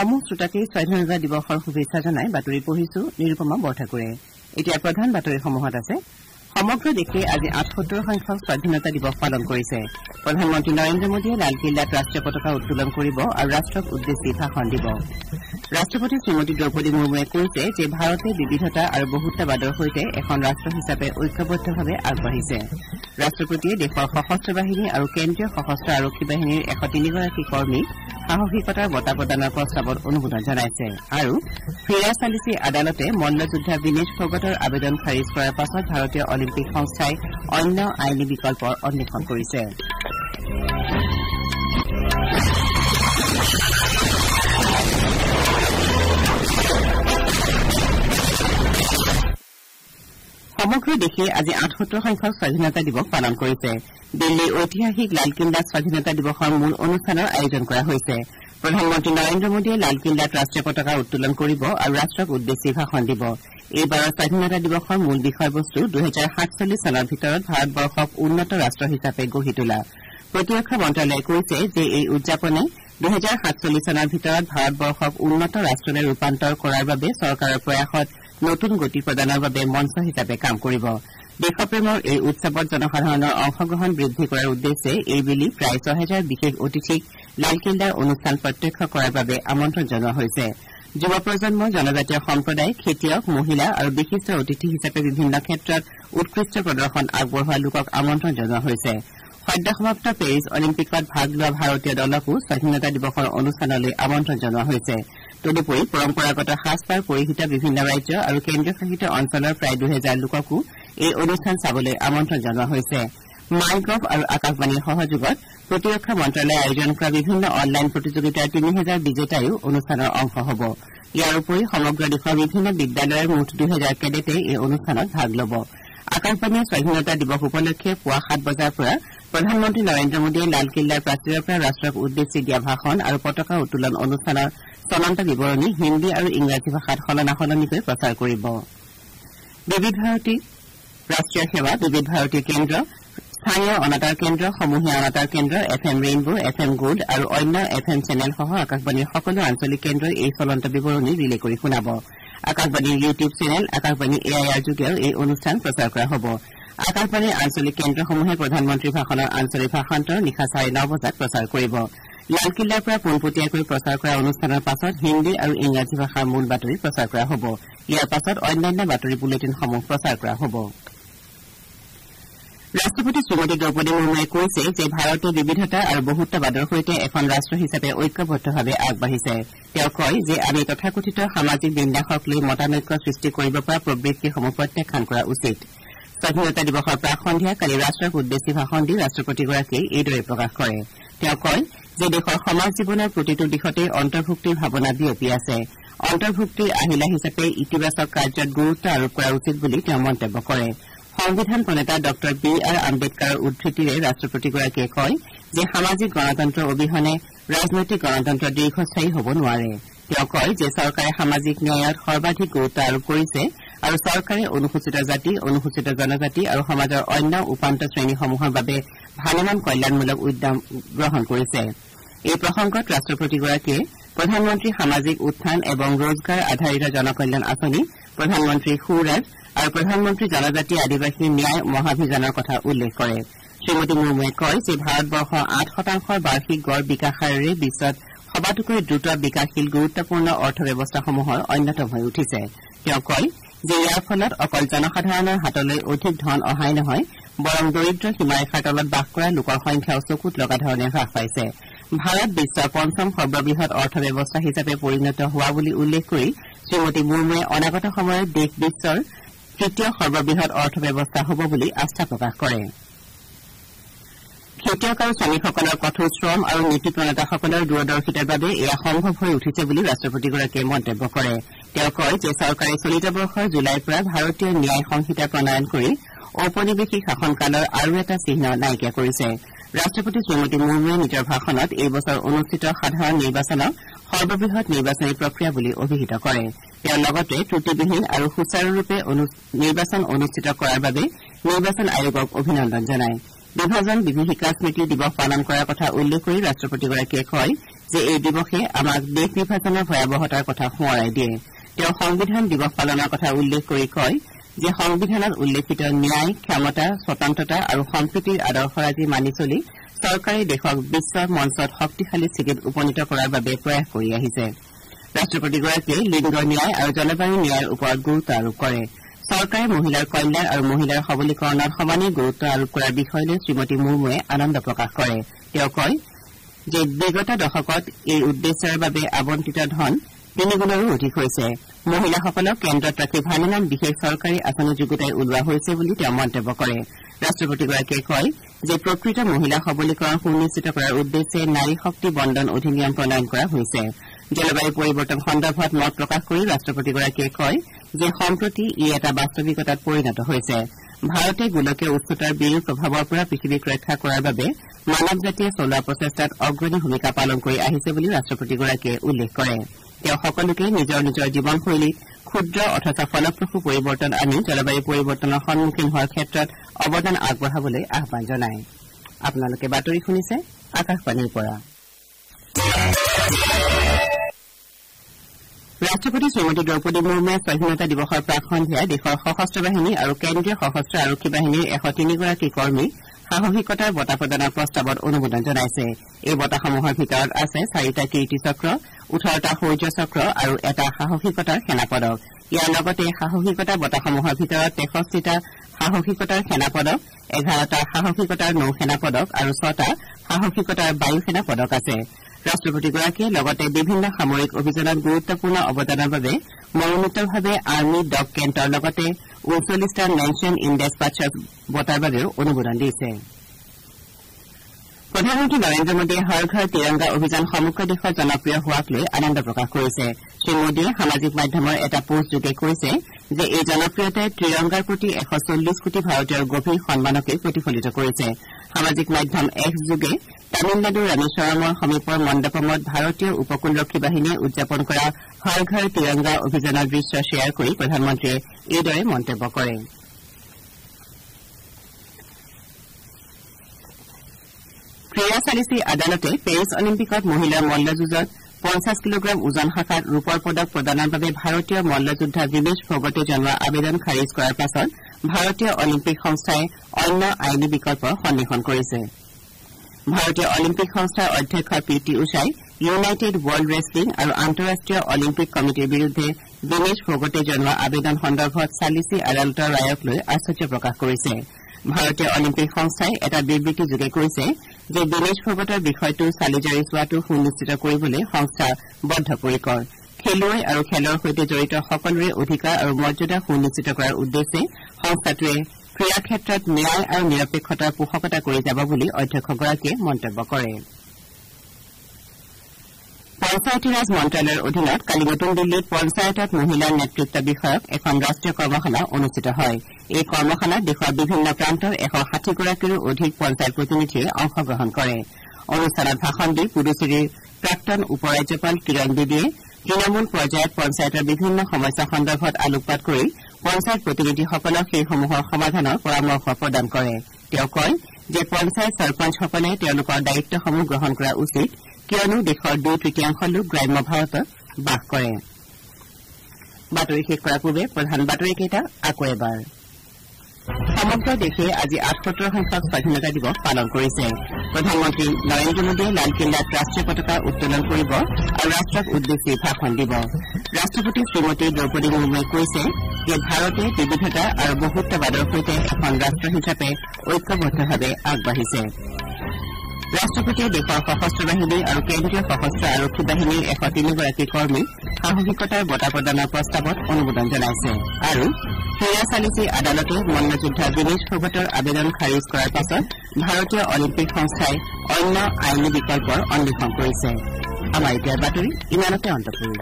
সমূহ শ্ৰোতাকেই স্বাধীনতা দিৱসৰ শুভেচ্ছা জনাই বাতৰি পঢ়িছো নিৰুপমা বৰঠাকুৰে। এতিয়া প্ৰধান বাতৰিসমূহত আছে। সমগ্ৰ দেশে আজি ৭৮ সংখ্যক স্বাধীনতা দিৱস পালন কৰিছে। প্ৰধানমন্ত্ৰী নৰেন্দ্ৰ মোদীয়ে লালকিল্লাত ৰাষ্ট্ৰীয় পতাকা উত্তোলন কৰিব আৰু ৰাষ্ট্ৰক উদ্দেশ্যি ভাষণ দিব। ৰাষ্ট্ৰপতি শ্ৰীমতী দ্ৰৌপদী মুৰ্মুৱে কৈছে যে ভাৰতে বিবিধতা আৰু বহুত্ববাদৰ সৈতে এখন ৰাষ্ট্ৰ হিচাপে ঐক্যবদ্ধভাৱে আগবাঢ়িছে। ৰাষ্ট্ৰপতিয়ে দেশৰ সশস্ত্ৰ বাহিনী আৰু কেন্দ্ৰীয় সশস্ত্ৰ আৰক্ষী বাহিনীৰ ১০৩গৰাকী কৰ্মীক সাহসিকতাৰ বঁটা প্ৰদানৰ প্ৰস্তাৱত অনুমোদন জনাইছে আৰু ফিৰাজ চালিচি আদালতে মল্লযোদ্ধা বিনেশ ফোগটৰ আবেদন খাৰিজ কৰাৰ পাছত ভাৰতীয় অলিম্পিক সংস্থাই অন্য আইনী বিকল্পৰ অন্বেষণ কৰিছে। সমগ্ৰ দেশে আজি ৭৮ সংখ্যক স্বাধীনতা দিৱস পালন কৰিছে। দিল্লীৰ ঐতিহাসিক লালকিল্লাত স্বাধীনতা দিৱসৰ মূল অনুষ্ঠানৰ আয়োজন কৰা হৈছে। প্ৰধানমন্ত্ৰী নৰেন্দ্ৰ মোদীয়ে লালকিল্লাত ৰাষ্ট্ৰীয় পতাকা উত্তোলন কৰিব আৰু ৰাষ্ট্ৰক উদ্দেশ্যি ভাষণ দিব। এইবাৰৰ স্বাধীনতা দিৱসৰ মূল বিষয়বস্তু ২০৪৭ চনৰ ভিতৰত ভাৰতবৰ্ষক উন্নত ৰাষ্ট্ৰ হিচাপে গঢ়ি তোলা। প্ৰতিৰক্ষা মন্ত্ৰালয়ে কৈছে যে এই উদযাপনে ২০৪৭ চনৰ ভিতৰত ভাৰতবৰ্ষক উন্নত ৰাষ্ট্ৰলৈ ৰূপান্তৰ কৰাৰ বাবে চৰকাৰৰ প্ৰয়াসত নতুন গতি প্ৰদানৰ বাবে মঞ্চ হিচাপে কাম কৰিব। দেশপ্ৰেমৰ এই উৎসৱত জনসাধাৰণৰ অংশগ্ৰহণ বৃদ্ধি কৰাৰ উদ্দেশ্যে এইবেলি প্ৰায় ৬০০০ বিশেষ অতিথিক লালকিল্লাৰ অনুষ্ঠান প্ৰত্যক্ষ কৰাৰ বাবে আমন্ত্ৰণ জনোৱা হৈছে। যুৱ প্ৰজন্ম, জনজাতীয় সম্প্ৰদায়, খেতিয়ক, মহিলা আৰু বিশিষ্ট অতিথি হিচাপে বিভিন্ন ক্ষেত্ৰত উৎকৃষ্ট প্ৰদৰ্শন আগবঢ়োৱা লোকক আমন্ত্ৰণ জনোৱা হৈছে। সদ্য সমাপ্ত পেৰিছ অলিম্পিকত ভাগ লোৱা ভাৰতীয় দলকো স্বাধীনতা দিৱসৰ অনুষ্ঠানলৈ আমন্ত্ৰণ জনোৱা হৈছে। তদুপৰি পৰম্পৰাগত সাজপাৰ পৰিহিত বিভিন্ন ৰাজ্য আৰু কেন্দ্ৰীয় শাসিত অঞ্চলৰ প্ৰায় ২০০০ লোককো এই অনুষ্ঠান চাবলৈ আমন্ত্ৰণ জনোৱা হৈছে। মাই গভ আৰু আকাশবাণীৰ সহযোগত প্ৰতিৰক্ষা মন্ত্ৰালয়ে আয়োজন কৰা বিভিন্ন অনলাইন প্ৰতিযোগিতাৰ ৩০০০ বিজেতায়ো অনুষ্ঠানৰ অংশ হ'ব। ইয়াৰ উপৰি সমগ্ৰ দেশৰ বিভিন্ন বিদ্যালয়ৰ মুঠ ২০০০ কেডেটে এই অনুষ্ঠানত ভাগ ল'ব। আকাশবাণীয়ে স্বাধীনতা দিৱস উপলক্ষে পুৱা ৭ বজাৰ পৰা প্ৰধানমন্ত্ৰী নৰেন্দ্ৰ মোদীয়ে লালকিল্লাৰ প্ৰাচীৰৰ পৰা ৰাষ্ট্ৰক উদ্দেশ্যি দিয়া ভাষণ আৰু পতাকা উত্তোলন অনুষ্ঠানৰ চলন্ত বিৱৰণী হিন্দী আৰু ইংৰাজী ভাষাত সলনাসলনিকৈ প্ৰচাৰ কৰিব। বিবিধ ভাৰতী ৰাষ্ট্ৰীয় সেৱা, বিবিধ ভাৰতী কেন্দ্ৰ, স্থানীয় অনাতাঁৰ কেন্দ্ৰ, সমূহীয়া অনাতাঁৰ কেন্দ্ৰ, FM ৰেইনবো, FM গোল্ড আৰু অন্য FM চেনেলসহ আকাশবাণীৰ সকলো আঞ্চলিক কেন্দ্ৰই এই চলন্ত বিৱৰণী ৰিলে কৰি শুনাব। আকাশবাণীৰ ইউটিউব চেনেল আকাশবাণী AIR যোগেও এই অনুষ্ঠান প্ৰচাৰ কৰা হ'ব। আকাশবাণীৰ আঞ্চলিক কেন্দ্ৰসমূহে প্ৰধানমন্ত্ৰীৰ ভাষণৰ আঞ্চলিক ভাষান্তৰ নিশা ৯:৩০ বজাত প্ৰচাৰ কৰিব। লালকিল্লাৰ পৰা পোনপটীয়াকৈ প্ৰচাৰ কৰা অনুষ্ঠানৰ পাছত হিন্দী আৰু ইংৰাজী ভাষাৰ মূল বাতৰি প্ৰচাৰ কৰা হ'ব। ইয়াৰ পাছত অন্যান্য বাতৰি বুলেটিনসমূহ প্ৰচাৰ কৰা হ'ব। ৰাষ্ট্ৰপতি শ্ৰীমতী দ্ৰৌপদী মুৰ্মুৱে কৈছে যে ভাৰতে বিবিধতা আৰু বহুত্ববাদৰ সৈতে এখন ৰাষ্ট্ৰ হিচাপে ঐক্যবদ্ধভাৱে আগবাঢ়িছে। তেওঁ কয় যে আমি তথাকথিত সামাজিক বিন্যাসক লৈ মতানৈক্য সৃষ্টি কৰিব পৰা প্ৰবৃত্তিসমূহ প্ৰত্যাখ্যান কৰা উচিত। স্বাধীনতা দিৱসৰ প্ৰাক সন্ধিয়া কালি ৰাষ্ট্ৰক উদ্দেশ্যি ভাষণ দি ৰাষ্ট্ৰপতিগৰাকীয়ে এইদৰে প্ৰকাশ কৰে। তেওঁ কয় যে দেশৰ সমাজ জীৱনৰ প্ৰতিটো দিশতে অন্তৰ্ভুক্তিৰ ভাৱনা বিয়পি আছে। অন্তৰ্ভুক্তিৰ আহিলা হিচাপে ইতিবাচক কাৰ্যত গুৰুত্ব আৰোপ কৰা উচিত বুলি তেওঁ মন্তব্য কৰে। সংবিধান প্ৰণেতা ড BR আম্বেদকাৰৰ উদ্ধৃতিৰে ৰাষ্ট্ৰপতিগৰাকীয়ে কয় যে সামাজিক গণতন্ত্ৰ অবিহনে ৰাজনৈতিক গণতন্ত্ৰ দীৰ্ঘস্থায়ী হ'ব নোৱাৰে। তেওঁ কয় যে চৰকাৰে সামাজিক ন্যায়ত সৰ্বাধিক গুৰুত্ব আৰোপ কৰিছে আৰু চৰকাৰে অনুসূচিত জাতি, অনুসূচিত জনজাতি আৰু সমাজৰ অন্য উপান্ত শ্ৰেণীসমূহৰ বাবে ভালেমান কল্যাণমূলক উদ্যম গ্ৰহণ কৰিছে। এই প্ৰসংগত ৰাষ্ট্ৰপতিগৰাকীয়ে প্ৰধানমন্ত্ৰী সামাজিক উত্থান এবং ৰোজগাৰ আধাৰিত জনকল্যাণ আঁচনি, প্ৰধানমন্ত্ৰী সুৰাজ আৰু প্ৰধানমন্ত্ৰী জনজাতি আদিবাসী ন্যায় মহাভিযানৰ কথা উল্লেখ কৰে। শ্ৰীমতী মুৰ্মুৱে কয় যে ভাৰতবৰ্ষ ৮% বাৰ্ষিক গড় বিকাশ হাৰেৰে বিশ্বত সবাতোকৈ দ্ৰুত বিকাশশীল গুৰুত্বপূৰ্ণ অৰ্থব্যৱস্থাসমূহৰ অন্যতম হৈ উঠিছে। তেওঁ কয় যে ইয়াৰ ফলত অকল জনসাধাৰণৰ হাতলৈ অধিক ধন অহাই নহয়, বৰং দৰিদ্ৰ সীমাৰেখাৰ তলত বাস কৰা লোকৰ সংখ্যাও চকুত লগা ধৰণে হ্ৰাস পাইছে। ভাৰত বিশ্বৰ ৫ম সৰ্ববৃহৎ অৰ্থব্যৱস্থা হিচাপে পৰিণত হোৱা বুলি উল্লেখ কৰি শ্ৰীমতী মুৰ্মুৱে অনাগত সময়ত দেশ বিশ্বৰ ৩য় সৰ্ববৃহৎ অৰ্থব্যৱস্থা হ'ব বুলি আস্থা প্ৰকাশ কৰে। খেতিয়ক আৰু শ্ৰমিকসকলৰ কঠোৰ শ্ৰম আৰু নীতি প্ৰণেতাসকলৰ দূৰদৰ্শিতাৰ বাবে এয়া সম্ভৱ হৈ উঠিছে বুলি ৰাষ্ট্ৰপতিগৰাকীয়ে মন্তব্য কৰে। তেওঁ কয় যে চৰকাৰে চলিত বৰ্ষৰ জুলাইৰ পৰা ভাৰতীয় ন্যায় সংহিতা প্ৰণয়ন কৰি ঔপনিৱেশিক শাসনকালৰ আৰু এটা চিহ্ন নাইকিয়া কৰিছে। ৰাষ্ট্ৰপতি শ্ৰীমতী মুৰ্মুৱে নিজৰ ভাষণত এই বছৰ অনুষ্ঠিত সাধাৰণ নিৰ্বাচনক সৰ্ববৃহৎ নিৰ্বাচনী প্ৰক্ৰিয়া বুলি অভিহিত কৰে। তেওঁ লগতে ত্ৰুটিবিহীন আৰু সুচাৰুৰূপে নিৰ্বাচন অনুষ্ঠিত কৰাৰ বাবে নিৰ্বাচন আয়োগক অভিনন্দন জনায়। বিভাজন বিভীষিকা স্মৃতি দিৱস পালন কৰাৰ কথা উল্লেখ কৰি ৰাষ্ট্ৰপতিগৰাকীয়ে কয় যে এই দিৱসে আমাক দেশ বিভাজনৰ ভয়াৱহতাৰ কথা সোঁৱৰাই দিয়ে। তেওঁ সংবিধান দিৱস পালনৰ কথা উল্লেখ কৰি কয় যে সংবিধানত উল্লেখিত ন্যায়, ক্ষমতা, স্বতন্ত্ৰতা আৰু সম্প্ৰীতিৰ আদৰ্শৰাজি মানি চলি চৰকাৰে দেশক বিশ্ব মঞ্চত শক্তিশালী স্থিতিত উপনীত কৰাৰ বাবে প্ৰয়াস কৰি আহিছে। ৰাষ্ট্ৰপতিগৰাকীয়ে লিংগ ন্যায় আৰু জলবায়ু ন্যায়ৰ ওপৰত গুৰুত্ব আৰোপ কৰে। চৰকাৰে মহিলাৰ কল্যাণ আৰু মহিলাৰ সবলীকৰণত সমানেই গুৰুত্ব আৰোপ কৰাৰ বিষয় লৈ শ্ৰীমতী মুৰ্মুৱে আনন্দ প্ৰকাশ কৰে। তেওঁ কয় যে বিগত দশকত এই উদ্দেশ্যৰ বাবে আবণ্টিত ধন 3 গুণৰো অধিক হৈছে। মহিলাসকলক কেন্দ্ৰত ৰাখি ভালেমান বিশেষ চৰকাৰী আঁচনি যুগুতাই ওলোৱা হৈছে বুলি তেওঁ মন্তব্য কৰে। ৰাষ্ট্ৰপতিগৰাকীয়ে কয় যে প্ৰকৃত মহিলা সবলীকৰণ সুনিশ্চিত কৰাৰ উদ্দেশ্যে নাৰী শক্তি বন্দন অধিনিয়ম প্ৰণয়ন কৰা হৈছে। জলবায়ু পৰিৱৰ্তন সন্দৰ্ভত মত প্ৰকাশ কৰি ৰাষ্ট্ৰপতিগৰাকীয়ে কয় যে সম্প্ৰতি ই এটা বাস্তৱিকতাত পৰিণত হৈছে। ভাৰতে গোলকীয় উষ্ণতাৰ বিৰূপ প্ৰভাৱৰ পৰা পৃথিৱীক ৰক্ষা কৰাৰ বাবে মানৱ জাতিয়ে চলোৱা প্ৰচেষ্টাত অগ্ৰণী ভূমিকা পালন কৰি আহিছে বুলি ৰাষ্ট্ৰপতিগৰাকীয়ে উল্লেখ কৰে। তেওঁ সকলোকে নিজৰ নিজৰ জীৱনশৈলীত ক্ষুদ্ৰ অথচ ফলপ্ৰসূ পৰিৱৰ্তন আনি জলবায়ু পৰিৱৰ্তনৰ সন্মুখীন হোৱাৰ ক্ষেত্ৰত অৱদান আগবঢ়াবলৈ আহ্বান জনায়। আপোনালোকে বাতৰি শুনিছে আকাশবাণীৰ পৰা। ৰাষ্ট্ৰপতি শ্ৰীমতী দ্ৰৌপদী মুৰ্মুৱে স্বাধীনতা দিৱসৰ প্ৰাক সন্ধিয়া দেশৰ সশস্ত্ৰ বাহিনী আৰু কেন্দ্ৰীয় সশস্ত্ৰ আৰক্ষী বাহিনীৰ 103 গৰাকী কৰ্মীক সাহসিকতাৰ বঁটা প্ৰদানৰ প্ৰস্তাৱত অনুমোদন জনাইছে। এই বঁটাসমূহৰ ভিতৰত আছে 4টা কীৰ্তি চক্ৰ, 18টা শৌৰ্য চক্ৰ আৰু এটা সাহসিকতাৰ সেনা পদক। ইয়াৰ লগতে সাহসিকতা বঁটাসমূহৰ ভিতৰত 63টা সাহসিকতাৰ সেনা পদক, 11টা সাহসিকতাৰ নৌ সেনা পদক আৰু 6টা সাহসিকতাৰ বায়ু সেনা পদক আছে। ৰাষ্ট্ৰপতিগৰাকীয়ে লগতে বিভিন্ন সামৰিক অভিযানত গুৰুত্বপূৰ্ণ অৱদানৰ বাবে মৰণোত্তৰভাৱে আৰ্মী ডগ কেণ্টৰ লগতে 39টা মেনশ্যন ইন ডেছপাচৰ বঁটাৰ বাবেও অনুমোদন দিছে। প্ৰধানমন্ত্ৰী নৰেন্দ্ৰ মোদীয়ে হৰ ঘৰ তিৰংগা অভিযান সমগ্ৰ দেশত জনপ্ৰিয় হোৱাক লৈ আনন্দ প্ৰকাশ কৰিছে। শ্ৰীমোদীয়ে সামাজিক মাধ্যমৰ এটা পোষ্টযোগে কৈছে যে এই জনপ্ৰিয়তাই ত্ৰিৰংগাৰ প্ৰতি 140 কোটি ভাৰতীয়ৰ গভীৰ সন্মানকে প্ৰতিফলিত কৰিছে। সামাজিক মাধ্যম এক্স যোগে তামিলনাডুৰ ৰামেশ্বৰমৰ সমীপৰ মণ্ডপমত ভাৰতীয় উপকূলৰক্ষী বাহিনীয়ে উদযাপন কৰা হৰ ঘৰ তিৰংগা অভিযানৰ দৃশ্য শ্বেয়াৰ কৰি প্ৰধানমন্ত্ৰীয়ে এইদৰে মন্তব্য কৰে। ক্ৰীড়া চালিচি আদালতে পেৰিছ অলিম্পিকত মহিলাৰ মল্লযুঁজত 50 কিলোগ্ৰাম ওজন শাখাত ৰূপৰ পদক প্ৰদানৰ বাবে ভাৰতীয় মল্লযোদ্ধা বিনেশ ফোগটে জনোৱা আবেদন খাৰিজ কৰাৰ পাছত ভাৰতীয় অলিম্পিক সংস্থাই অন্য আইনী বিকল্পৰ সন্ধান কৰিছে। ভাৰতীয় অলিম্পিক সংস্থাৰ অধ্যক্ষ পি.টি. উষাই ইউনাইটেড ৱৰ্ল্ড ৰেছলিং আৰু আন্তঃৰাষ্ট্ৰীয় অলিম্পিক কমিটিৰ বিৰুদ্ধে বিনেশ ফোগটে জনোৱা আবেদন সন্দৰ্ভত চালিচি আদালতৰ ৰায়ক লৈ আশ্চৰ্য প্ৰকাশ কৰিছে। ভাৰতীয় অলিম্পিক সংস্থাই এটা বিবৃতিযোগে কৈছে যে বিনেশ ফোগটৰ বিষয়টো চালি জাৰি চোৱাটো সুনিশ্চিত কৰিবলৈ সংস্থা বদ্ধপৰিকৰ। খেলুৱৈ আৰু খেলৰ সৈতে জড়িত সকলোৰে অধিকাৰ আৰু মৰ্যাদা সুনিশ্চিত কৰাৰ উদ্দেশ্যে সংস্থাটোৱে ক্ৰীড়া ক্ষেত্ৰত ন্যায় আৰু নিৰপেক্ষতাৰ পোষকতা কৰি যাব বুলি অধ্যক্ষগৰাকীয়ে মন্তব্য কৰে। পঞ্চায়তী ৰাজ মন্ত্ৰালয়ৰ অধীনত কালি নতুন দিল্লীত পঞ্চায়তত মহিলাৰ নেতৃত্ব বিষয়ক এখন ৰাষ্ট্ৰীয় কৰ্মশালা অনুষ্ঠিত হয়। এই কৰ্মশালাত দেশৰ বিভিন্ন প্ৰান্তৰ 160 গৰাকীৰো অধিক পঞ্চায়ত প্ৰতিনিধিয়ে অংশগ্ৰহণ কৰে। অনুষ্ঠানত ভাষণ দি পুডুচেৰীৰ প্ৰাক্তন উপ ৰাজ্যপাল কিৰণ বেদীয়ে তৃণমূল পৰ্যায়ত পঞ্চায়তৰ বিভিন্ন সমস্যা সন্দৰ্ভত আলোকপাত কৰি পঞ্চায়ত প্ৰতিনিধিসকলক সেইসমূহৰ সমাধানৰ পৰামৰ্শ প্ৰদান কৰে। তেওঁ কয় যে পঞ্চায়ত চৰপঞ্চসকলে তেওঁলোকৰ দায়িত্বসমূহ গ্ৰহণ কৰা উচিত, কিয়নো দেশৰ 2/3 লোক গ্ৰাম্য ভাৰতত বাস কৰে। বাতৰি শেষ কৰাৰ পূৰ্বে প্ৰধান বাতৰিকেইটা আকৌ এবাৰ। সমগ্ৰ দেশে আজি 78 সংখ্যক স্বাধীনতা দিৱস পালন কৰিছে। প্ৰধানমন্ত্ৰী নৰেন্দ্ৰ মোদীয়ে লালকিল্লাত ৰাষ্ট্ৰীয় পতাকা উত্তোলন কৰিব আৰু ৰাষ্ট্ৰক উদ্দেশ্যি ভাষণ দিব। ৰাষ্ট্ৰপতি শ্ৰীমতী দ্ৰৌপদী মুৰ্মুৱে কৈছে যে ভাৰতে বিবিধতা আৰু বহুত্ববাদৰ সৈতে এখন ৰাষ্ট্ৰ হিচাপে ঐক্যবদ্ধভাৱে আগবাঢ়িছে। ৰাষ্ট্ৰপতিয়ে দেশৰ সশস্ত্ৰ বাহিনী আৰু কেন্দ্ৰীয় সশস্ত্ৰ আৰক্ষী বাহিনীৰ 103 গৰাকী কৰ্মীক সাহসিকতাৰ বঁটা প্ৰদানৰ প্ৰস্তাৱত অনুমোদন জনাইছে। আৰু ক্ৰীড়া চালিচি আদালতে মল্লযোদ্ধা বিনেশ ফোগটৰ আবেদন খাৰিজ কৰাৰ পাছত ভাৰতীয় অলিম্পিক সংস্থাই অন্য আইনী বিকল্পৰ অন্বেষণ কৰিছে। আমাৰ এতিয়াৰ বাতৰি ইমানতে অন্ত পৰিল।